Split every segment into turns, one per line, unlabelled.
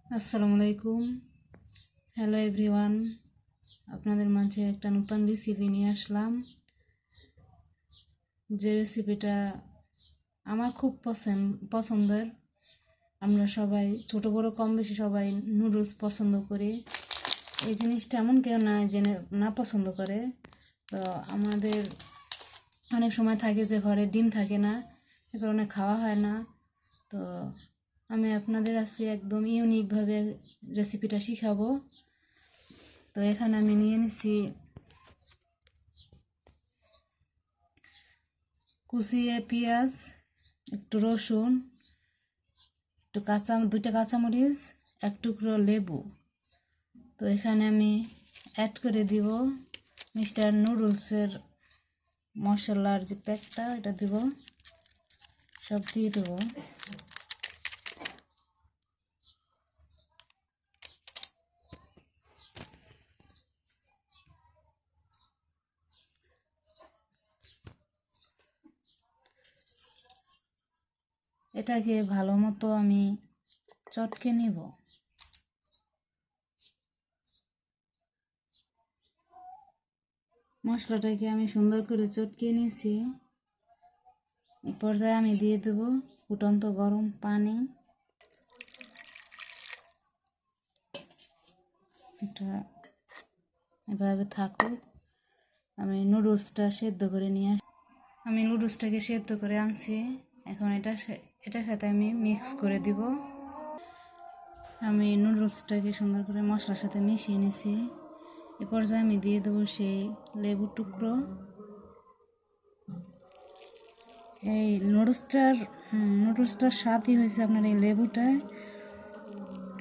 আসসালামু আলাইকুম। Hello everyone, আপনাদের মাঝে একটা নতুন রেসিপি নিয়ে আসলাম। যে রেসিপিটা আমার খুব পছন্দের। আমরা সবাই ছোট বড় কম বেশি সবাই নুডলস পছন্দ করি। এই জিনিসটা এমন কেউ না যে না পছন্দ করে। তো আমাদের অনেক সময় থাকে যে ঘরে ডিম থাকে না, এ কারণে খাওয়া হয় না। তো আমি আপনাদের আজকে একদম ইউনিকভাবে রেসিপিটা শিখাবো। তো এখানে আমি নিয়ে নিছি কুচিয়ে পেঁয়াজ, একটু রসুন, একটু দুইটা কাঁচামরিচ, এক টুকরো লেবু। তো এখানে আমি অ্যাড করে দিব মিস্টার নুডলসের মশলার যে প্যাকটা, এটা দিব, সব দিয়ে দেবো। এটাকে ভালো মতো আমি চটকে নিব। মশলাটাকে আমি সুন্দর করে চটকে নিয়েছি। এই পর্যায়ে আমি দিয়ে দেব ফুটন্ত গরম পানি। এটা এভাবে থাকুক, আমি নুডলসটা সেদ্ধ করে নিয়ে আমি নুডলসটাকে সেদ্ধ করে আনছি। এখন এটার সাথে আমি মিক্স করে দিব। আমি নুডলসটাকে সুন্দর করে মশলার সাথে মিশিয়ে নিয়েছি। এ পর্যায়ে আমি দিয়ে দেবো সেই লেবুর টুকরো। এই নুডলসটার স্বাদই হয়েছে আপনার এই লেবুটায়।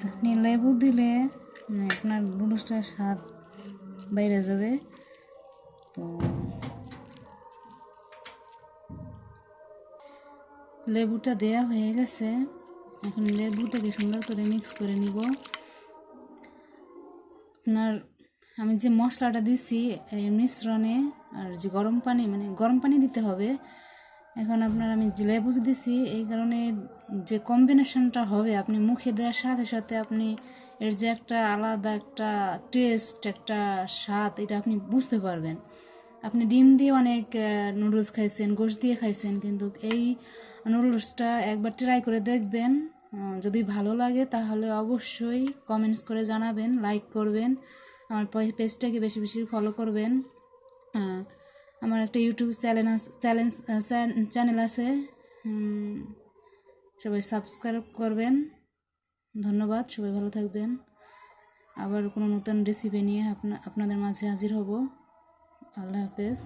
আপনি লেবু দিলে আপনার নুডলসটার স্বাদ বাইরে যাবে। তো লেবুটা দেয়া হয়ে গেছে। এখন লেবুটাকে সুন্দর করে মিক্স করে নিব। আপনার আমি যে মশলাটা দিছি এই মিশ্রণে, আর যে গরম পানি দিতে হবে। এখন আমি যে লেবু দিছি, এই কারণে যে কম্বিনেশনটা হবে, আপনি মুখে দেওয়ার সাথে সাথে আপনি এর যে একটা আলাদা একটা টেস্ট, একটা স্বাদ, এটা আপনি বুঝতে পারবেন। আপনি ডিম দিয়ে অনেক নুডলস খাইছেন, গোশত দিয়ে খাইছেন, কিন্তু এই নুডলসটা একবার ট্রাই করে দেখবেন। যদি ভালো লাগে তাহলে অবশ্যই কমেন্টস করে জানাবেন, লাইক করবেন, আমার পেজটাকে বেশি বেশি ফলো করবেন। আমার একটা ইউটিউব চ্যানেল আছে, সবাই সাবস্ক্রাইব করবেন। ধন্যবাদ, সবাই ভালো থাকবেন। আবার কোনো নতুন রেসিপি নিয়ে আপনাদের মাঝে হাজির হব। আল্লাহ হাফেজ।